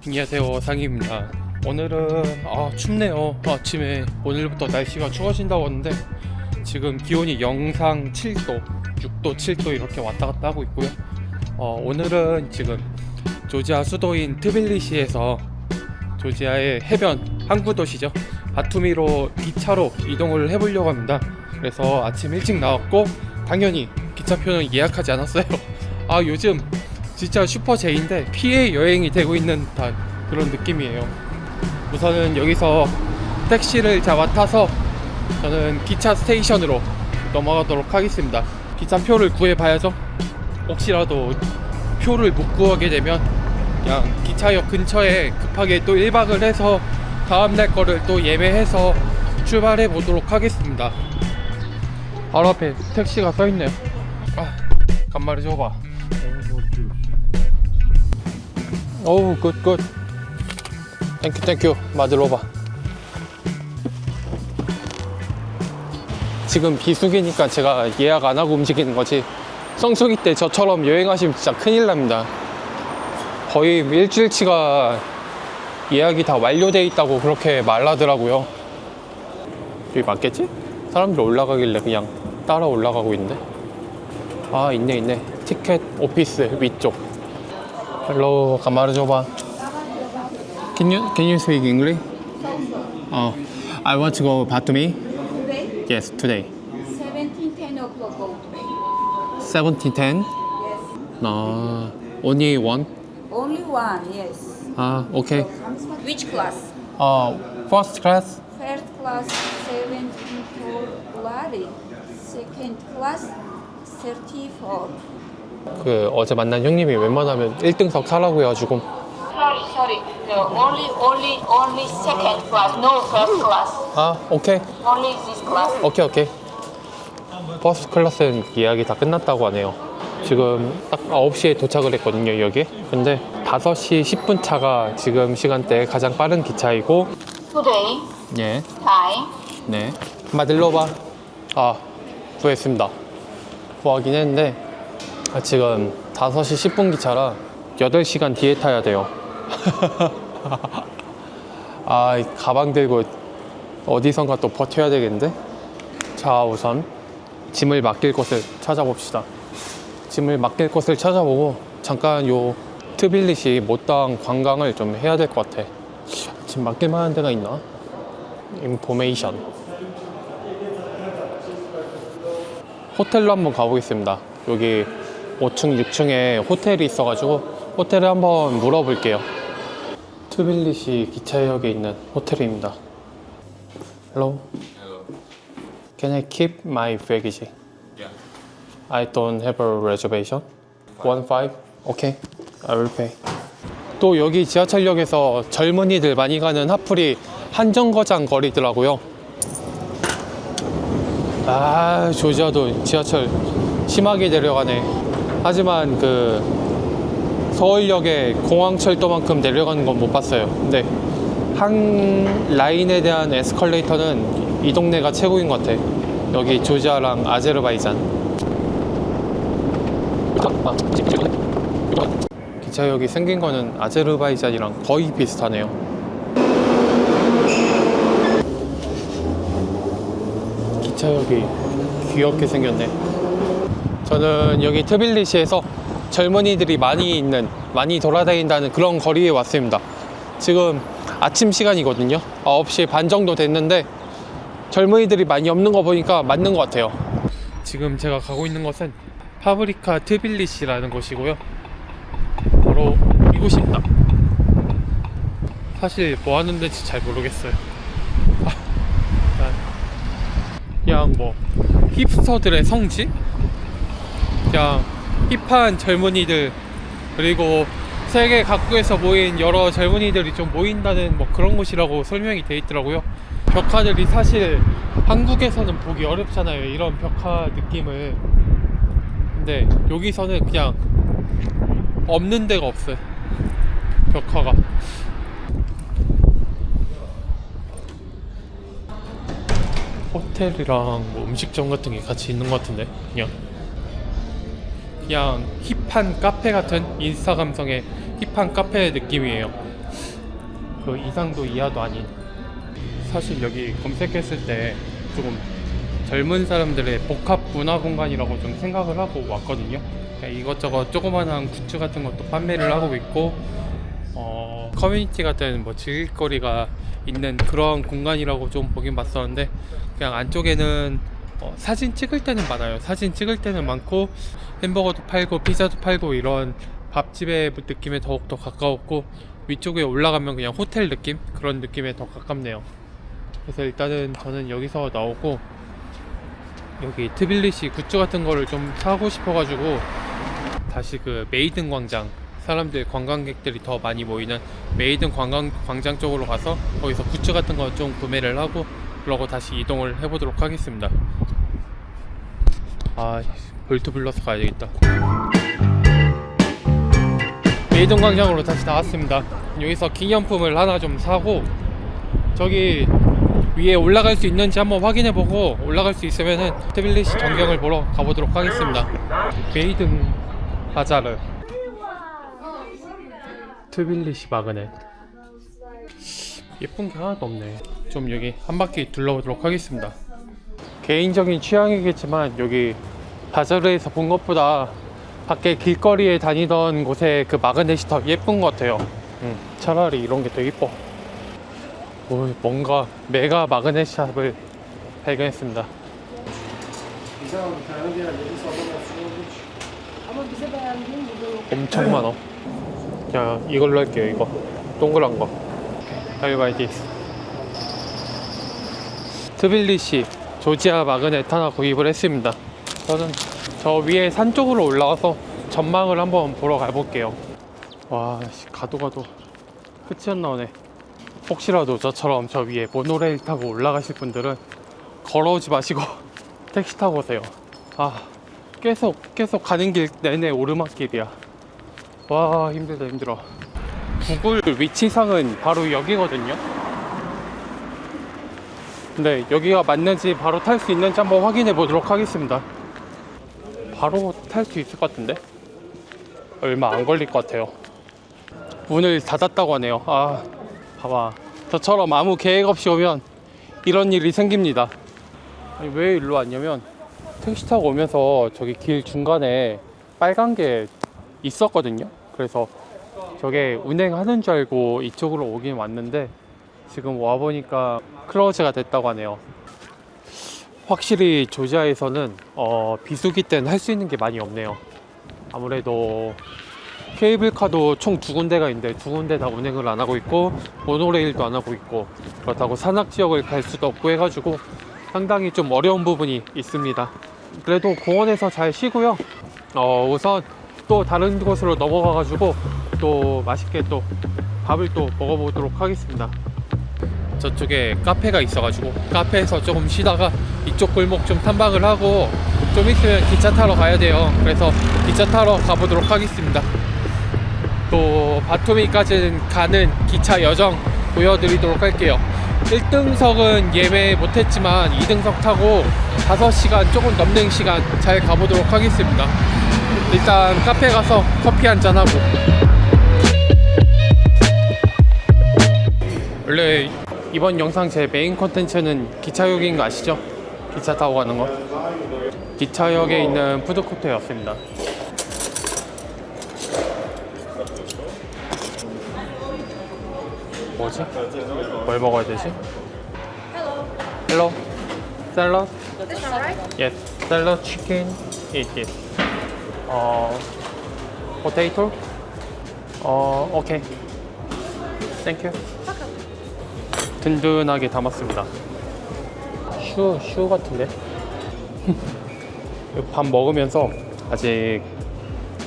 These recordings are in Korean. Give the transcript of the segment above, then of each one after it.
안녕하세요, 상희입니다. 오늘은 춥네요. 아침에 오늘부터 날씨가 추워진다고 하는데 지금 기온이 영상 7도, 6도, 7도 이렇게 왔다 갔다 하고 있고요. 오늘은 지금 조지아 수도인 트빌리시에서 조지아의 해변 항구 도시죠, 바투미로 기차로 이동을 해보려고 합니다. 그래서 아침 일찍 나왔고 당연히 기차표는 예약하지 않았어요. 요즘 진짜 슈퍼 제이인데 피해 여행이 되고 있는 듯한 그런 느낌이에요. 우선은 여기서 택시를 타서 저는 기차 스테이션으로 넘어가도록 하겠습니다. 기차표를 구해봐야죠. 혹시라도 표를 못 구하게 되면 그냥 기차역 근처에 급하게 또 1박을 해서 다음날 거를 또 예매해서 출발해 보도록 하겠습니다. 바로 앞에 택시가 써있네요. 간만에 줘봐. 오우, 굿. 땡큐. 마들로바. 지금 비수기니까 제가 예약 안 하고 움직이는 거지, 성수기 때 저처럼 여행하시면 진짜 큰일 납니다. 거의 일주일치가 예약이 다 완료되어 있다고 그렇게 말하더라고요. 여기 맞겠지? 사람들 올라가길래 그냥 따라 올라가고 있는데. 있네. 티켓 오피스 위쪽. Hello, Kamaru-Joba. Can you speak English? I want to go Batumi. Today, Yes, today. 17:10 o'clock go today. 17:10. Yes. Only one. Only one, yes. Okay. Which class? First class. First class 74 lari. Second class 34. 어제 만난 형님이 웬만하면 1등석 사라고 해가지고. Sorry. No, only second class. No first class. 오케이. Only this class. 오케이. 퍼스트 클래스는 예약이 다 끝났다고 하네요. 지금 딱 9시에 도착을 했거든요, 여기. 근데 5시 10분 차가 지금 시간대에 가장 빠른 기차이고. Today, 예. time 네. 마들로바. 구했습니다. 구하긴 했는데 지금 5시 10분 기차라 8시간 뒤에 타야 돼요. 이 가방 들고 어디선가 또 버텨야 되겠는데? 자, 우선 짐을 맡길 곳을 찾아봅시다. 짐을 맡길 곳을 찾아보고 잠깐 요 트빌리시 못다한 관광을 좀 해야 될 것 같아. 짐 맡길 만한 데가 있나? 인포메이션. 호텔로 한번 가보겠습니다. 여기 5층, 6층에 호텔이 있어가지고 호텔에 한번 물어볼게요. 트빌리시 기차역에 있는 호텔입니다. Hello. Can I keep my baggage? Yeah. I don't have a reservation. 15? Okay. I will pay. 또 여기 지하철역에서 젊은이들 많이 가는 핫플이 한정거장 거리더라고요. 조지아도 지하철 심하게 내려가네. 하지만 서울역에 공항철도만큼 내려가는 건 못 봤어요. 근데 한 라인에 대한 에스컬레이터는 이 동네가 최고인 것 같아. 여기 조지아랑 아제르바이잔. 기차역이 생긴 거는 아제르바이잔이랑 거의 비슷하네요. 기차역이 귀엽게 생겼네. 저는 여기 트빌리시에서 젊은이들이 많이 돌아다닌다는 그런 거리에 왔습니다. 지금 아침 시간이거든요. 9시 반 정도 됐는데 젊은이들이 많이 없는 거 보니까 맞는 것 같아요. 지금 제가 가고 있는 곳은 파브리카 트빌리시라는 곳이고요. 바로 이곳입니다. 사실 뭐 하는 데인지 잘 모르겠어요. 그냥 힙스터들의 성지? 그냥 힙한 젊은이들, 그리고 세계 각국에서 모인 여러 젊은이들이 좀 모인다는 그런 곳이라고 설명이 돼 있더라고요. 벽화들이 사실 한국에서는 보기 어렵잖아요, 이런 벽화 느낌을. 근데 여기서는 그냥 없는 데가 없어요, 벽화가. 호텔이랑 음식점 같은 게 같이 있는 것 같은데, 그냥 힙한 카페 같은 인스타 감성의 힙한 카페 느낌이에요. 그 이상도 이하도 아닌. 사실 여기 검색했을 때 조금 젊은 사람들의 복합 문화 공간이라고 좀 생각을 하고 왔거든요. 그러니까 이것저것 조그만한 굿즈 같은 것도 판매를 하고 있고, 커뮤니티 같은 뭐 즐길거리가 있는 그런 공간이라고 좀 보긴 봤었는데, 그냥 안쪽에는 사진 찍을 때는 많아요. 사진 찍을 때는 많고, 햄버거도 팔고 피자도 팔고 이런 밥집의 느낌에 더욱더 가까웠고, 위쪽에 올라가면 그냥 호텔 느낌? 그런 느낌에 더 가깝네요. 그래서 일단은 저는 여기서 나오고 여기 트빌리시 굿즈 같은 거를 좀 사고 싶어가지고 다시 그 메이든 광장, 사람들 관광객들이 더 많이 모이는 메이든 광장 쪽으로 가서 거기서 굿즈 같은 거 좀 구매를 하고 그러고 다시 이동을 해보도록 하겠습니다. 아, 볼트 불러서 가야 되겠다. 메이든 광장으로 다시 나왔습니다. 여기서 기념품을 하나 좀 사고, 저기 위에 올라갈 수 있는지 한번 확인해보고 올라갈 수 있으면은 트빌리시 전경을 보러 가보도록 하겠습니다. 메이든 바자르, 트빌리시 마그넷. 예쁜 게 하나도 없네. 좀 여기 한 바퀴 둘러보도록 하겠습니다. 개인적인 취향이겠지만 여기 바자르에서 본 것보다 밖에 길거리에 다니던 곳에 그 마그넷이 더 예쁜 것 같아요. 차라리 이런 게 더 예뻐. 뭔가 메가 마그넷 샵을 발견했습니다. 엄청 많아. 그냥 이걸로 할게요. 이거 동그란 거. 가위바위보. 트빌리시 조지아 마그넷 하나 구입을 했습니다. 저는 저 위에 산 쪽으로 올라가서 전망을 한번 보러 가볼게요. 와, 가도 끝이 안 나오네. 혹시라도 저처럼 저 위에 모노레일 타고 올라가실 분들은 걸어오지 마시고 택시 타고 오세요. 아, 계속 가는 길 내내 오르막길이야. 와, 힘들어. 구글 위치상은 바로 여기거든요. 근데 여기가 맞는지 바로 탈 수 있는지 한번 확인해 보도록 하겠습니다. 바로 탈 수 있을 것 같은데 얼마 안 걸릴 것 같아요. 문을 닫았다고 하네요. 아, 봐봐, 저처럼 아무 계획 없이 오면 이런 일이 생깁니다. 아니, 왜 일로 왔냐면 택시 타고 오면서 저기 길 중간에 빨간 게 있었거든요. 그래서 저게 운행하는 줄 알고 이쪽으로 오긴 왔는데 지금 와보니까 클로즈가 됐다고 하네요. 확실히 조지아에서는 비수기 때는 할 수 있는 게 많이 없네요. 아무래도 케이블카도 총 2군데가 있는데 2군데 다 운행을 안 하고 있고 모노레일도 안 하고 있고, 그렇다고 산악지역을 갈 수도 없고 해가지고 상당히 좀 어려운 부분이 있습니다. 그래도 공원에서 잘 쉬고요. 우선 또 다른 곳으로 넘어가가지고 또 맛있게 또 밥을 또 먹어보도록 하겠습니다. 저쪽에 카페가 있어가지고 카페에서 조금 쉬다가 이쪽 골목 좀 탐방을 하고 좀 있으면 기차 타러 가야 돼요. 그래서 기차 타러 가보도록 하겠습니다. 또 바토미까지 가는 기차 여정 보여드리도록 할게요. 1등석은 예매 못했지만 2등석 타고 5시간 조금 넘는 시간 잘 가보도록 하겠습니다. 일단 카페 가서 커피 한잔하고. 원래 이번 영상 제 메인 콘텐츠는 기차역인 거 아시죠? 기차 타고 가는 거. 기차역에 있는 푸드코트에 왔습니다. 뭐지? 뭘 먹어야 되지? Hello. Salad? This one, right? Yes. Salad, chicken, eat it. Potato? Okay. Thank you. 든든하게 담았습니다. 슈 같은데? 밥 먹으면서 아직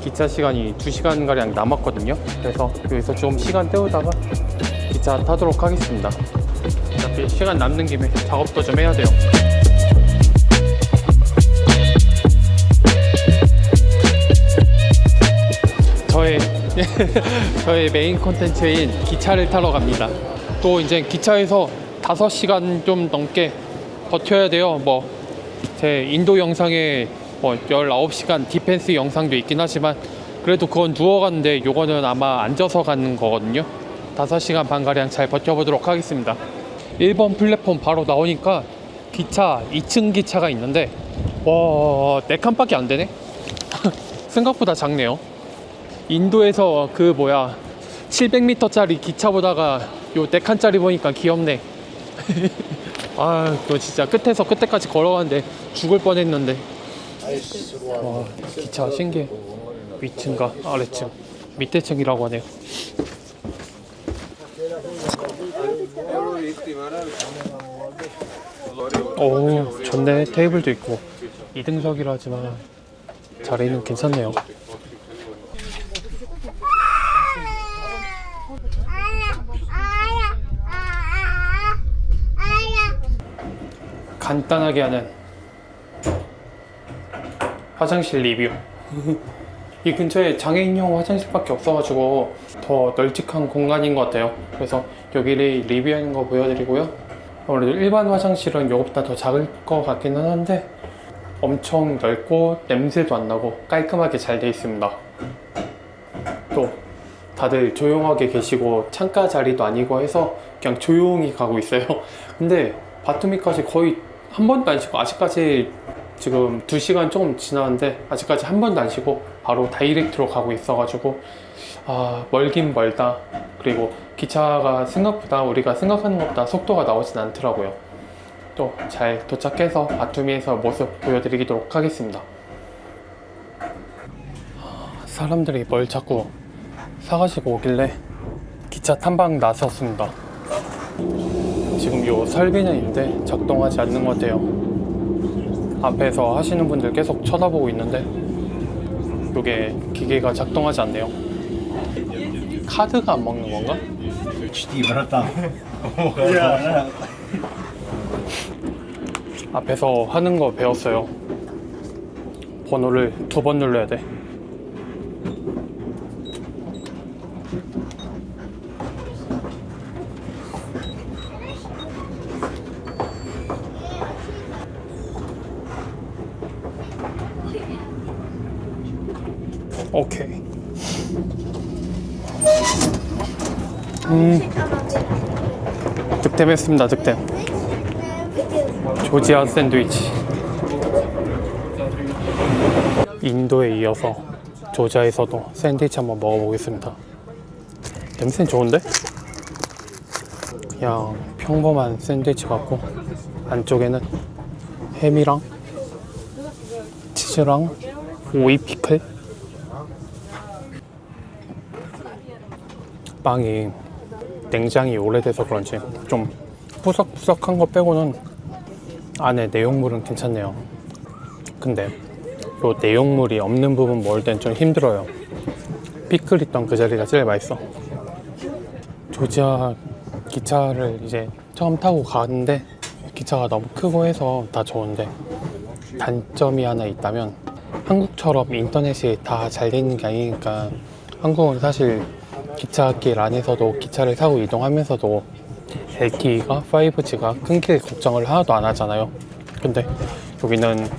기차 시간이 2시간가량 남았거든요. 그래서 여기서 좀 시간 때우다가 기차 타도록 하겠습니다. 어차피 시간 남는 김에 작업도 좀 해야 돼요. 저의 메인 콘텐츠인 기차를 타러 갑니다. 또 이제 기차에서 5시간 좀 넘게 버텨야 돼요. 뭐 제 인도 영상에 19시간 디펜스 영상도 있긴 하지만 그래도 그건 누워가는데 요거는 아마 앉아서 가는 거거든요. 5시간 반가량 잘 버텨보도록 하겠습니다. 1번 플랫폼 바로 나오니까 기차 2층 기차가 있는데 와 4칸밖에 안 되네. 생각보다 작네요. 인도에서 그 뭐야 700m짜리 기차 보다가 요 4칸짜리 보니까 귀엽네. 아 이거 진짜 끝에서 끝에까지 걸어가는데 죽을 뻔했는데. 와 기차 신기해. 위층과 아래층 밑에 층이라고 하네요. 오 좋네. 테이블도 있고 2등석이라 하지만 자리는 괜찮네요. 간단하게 하는 화장실 리뷰. 이 근처에 장애인용 화장실밖에 없어가지고 더 널찍한 공간인 것 같아요. 그래서 여기를 리뷰하는 거 보여드리고요. 아무래도 일반 화장실은 이것보다 더 작을 것 같기는 한데 엄청 넓고 냄새도 안 나고 깔끔하게 잘 되어 있습니다. 또 다들 조용하게 계시고 창가 자리도 아니고 해서 그냥 조용히 가고 있어요. 근데 바투미까지 거의 한 번도 안 쉬고, 아직까지 지금 2시간 조금 지났는데 아직까지 한 번도 안 쉬고 바로 다이렉트로 가고 있어가지고 아 멀긴 멀다. 그리고 기차가 생각보다 우리가 생각하는 것보다 속도가 나오진 않더라고요. 또 잘 도착해서 바투미에서 모습 보여드리도록 하겠습니다. 사람들이 뭘 자꾸 사가지고 오길래 기차 탐방 나섰습니다. 지금 요 설비는 있는데 작동하지 않는 것 같아요. 앞에서 하시는 분들 계속 쳐다보고 있는데 요게 기계가 작동하지 않네요. 카드가 안 먹는 건가? 앞에서 하는 거 배웠어요. 번호를 2번 눌러야 돼. 오케이. 득템했습니다. 득템. 조지아 샌드위치. 인도에 이어서 조지아에서도 샌드위치 한번 먹어보겠습니다. 냄새는 좋은데? 그냥 평범한 샌드위치 같고 안쪽에는 햄이랑 치즈랑 오이 피클, 빵이 냉장이 오래돼서 그런지 좀 푸석푸석한 거 빼고는 안에 내용물은 괜찮네요. 근데 요 내용물이 없는 부분 먹을 땐 좀 힘들어요. 피클 있던 그 자리가 제일 맛있어. 조지아 기차를 이제 처음 타고 가는데 기차가 너무 크고 해서 다 좋은데 단점이 하나 있다면 한국처럼 인터넷이 다 잘 돼 있는 게 아니니까 한국은 사실 기차길 안에서도 기차를 타고 이동하면서도 LTE가 5G가 끊길 걱정을 하나도 안 하잖아요. 근데 여기는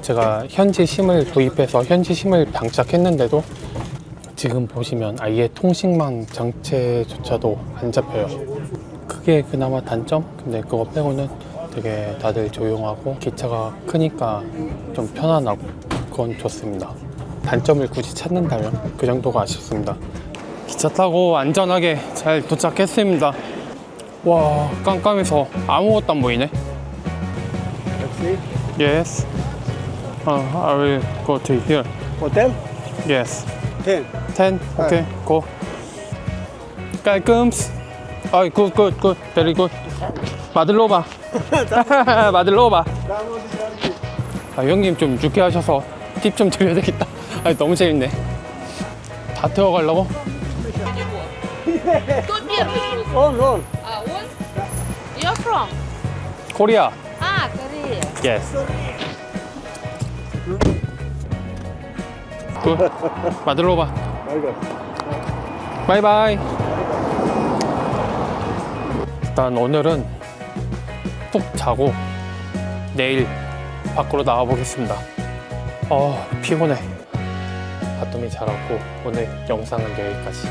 제가 현지 심을 도입해서 현지 심을 장착했는데도 지금 보시면 아예 통신망 장치조차도 안 잡혀요. 그게 그나마 단점? 근데 그거 빼고는 되게 다들 조용하고 기차가 크니까 좀 편안하고 그건 좋습니다. 단점을 굳이 찾는다면 그 정도가 아쉽습니다. 기차 타고 안전하게 잘 도착했습니다. 와 깜깜해서 아무것도 안 보이네. Yes. I will go to here. Hotel? Yes. 10. 10. Okay. Go. 깔끔스. 아이 good. Very good. 마들로바. 마들로바. 아, 형님 좀 유쾌하셔서 팁 좀 드려야 되겠다. 아, 너무 재밌네. 다 태워가려고? Good beer. On. One. You're from? 코리아. Korea. Yes. 굿. 마들로바. 바이바이. 일단 오늘은 푹 자고 내일 밖으로 나가 보겠습니다. 피곤해. 바텀이 잘 왔고 오늘 영상은 여기까지.